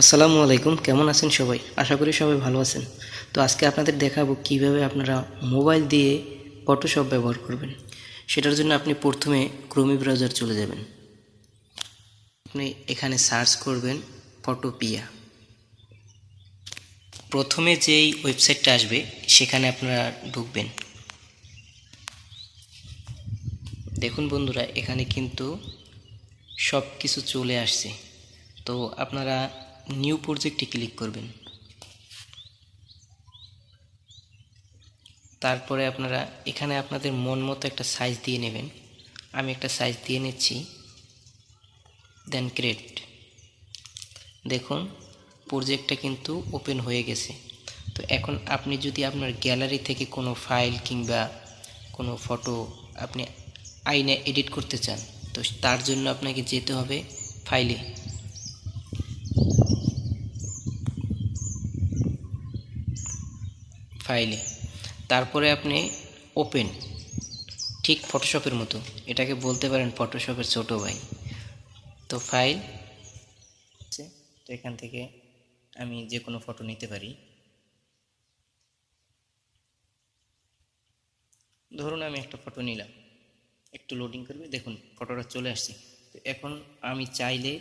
আসসালামু আলাইকুম, কেমন আছেন সবাই? আশা করি সবাই ভালো আছেন। তো আজকে আপনাদের দেখাবো কিভাবে আপনারা মোবাইল দিয়ে ফটোশপ ব্যবহার করবেন। সেটার জন্য আপনি প্রথমে ক্রোমি ব্রাউজার চলে যাবেন। আপনি এখানে সার্চ করবেন ফটোপিয়া। প্রথমে যেই ওয়েবসাইটটা আসবে সেখানে আপনারা ঢুকবেন। দেখুন বন্ধুরা, এখানে কিন্তু সব কিছু চলে আসছে। তো আপনারা নিউ প্রজেক্টে ক্লিক করবেন। তারপরে আপনারা এখানে আপনাদের মন মতো একটা সাইজ দিয়ে নেবেন। আমি একটা সাইজ দিয়ে নিচ্ছি, দেন ক্রিয়েট। দেখুন প্রজেক্টটা কিন্তু ওপেন হয়ে গেছে। তো এখন আপনি যদি আপনার গ্যালারি থেকে কোনো ফাইল কিংবা কোনো ফটো আপনি আইনে এডিট করতে চান, তো তার জন্য আপনাকে যেতে হবে ফাইলে। তারপরে আপনি ওপেন, ঠিক ফটোশপের মতো, এটাকে বলতে পারেন ফটোশপের ছোট ভাই। তো ফাইল, তো এখান থেকে আমি যে কোনো ফটো নিতে পারি। ধরুন আমি একটা ফটো নিলাম, একটু লোডিং করবে, দেখুন ফটোটা চলে আসছে। তো এখন আমি চাইলে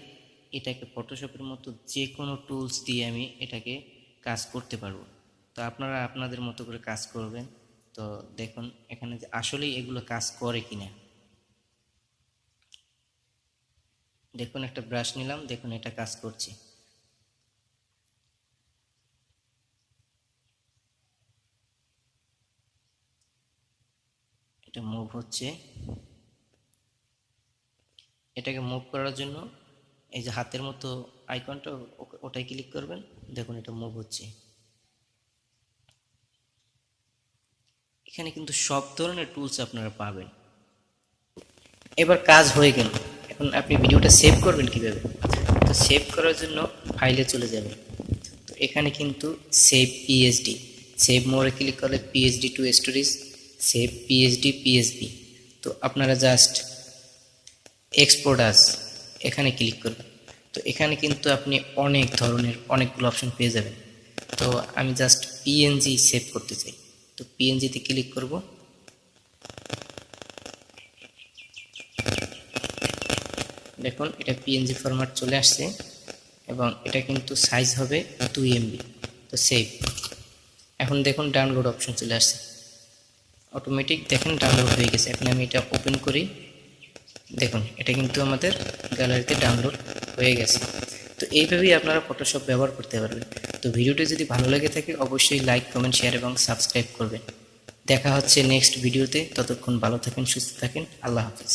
এটাকে ফটোশপের মতো যে কোনো টুলস দিয়ে আমি এটাকে কাজ করতে পারবো। তো আপনারা আপনাদের মতো করে কাজ করবেন। তো দেখুন এখানে যে আসলেই এগুলো কাজ করে কিনা। দেখুন একটা ব্রাশ নিলাম, দেখুন এটা কাজ করছে। এটা মুভ হচ্ছে। এটাকে মুভ করার জন্য এই যে হাতের মতো আইকনটা, ওটাই ক্লিক করবেন। দেখুন এটা মুভ হচ্ছে। এখানে কিন্তু সব ধরনের টুলস আপনারা পাবেন। এবার কাজ হয়ে গেল, এখন আপনি ভিডিওটা সেভ করবেন কিভাবে? তো সেভ করার জন্য ফাইলে চলে যাবেন। তো এখানে কিন্তু সেভ পিএসডি, সেভ মোড়ে ক্লিক করলে PSD to storage, save PSD PSB. তো আপনারা জাস্ট এক্সপোর্ট আস এখানে ক্লিক করবেন। তো এখানে কিন্তু আপনি অনেক ধরনের অনেকগুলো অপশন পেয়ে যাবেন। তো আমি জাস্ট পিএনজি সেভ করতে চাই, তো পিএনজিতে ক্লিক করব। দেখুন এটা পিএনজি ফরম্যাট চলে আসছে এবং এটা কিন্তু সাইজ হবে 2 MB। তো সেভ। এখন দেখুন ডাউনলোড অপশন চলে আসছে, অটোমেটিক দেখেন ডাউনলোড হয়ে গেছে। এখন আমি এটা ওপেন করি, দেখুন এটা কিন্তু আমাদের গ্যালারিতে ডাউনলোড হয়ে গেছে। তো এইভাবেই আপনারা ফটোশপ ব্যবহার করতে পারবেন। তো ভিডিওটি যদি ভালো লেগে থাকে অবশ্যই লাইক, কমেন্ট, শেয়ার এবং সাবস্ক্রাইব করবেন। দেখা হচ্ছে নেক্সট ভিডিওতে। ততক্ষণ ভালো থাকেন, সুস্থ থাকেন। আল্লাহ হাফিজ।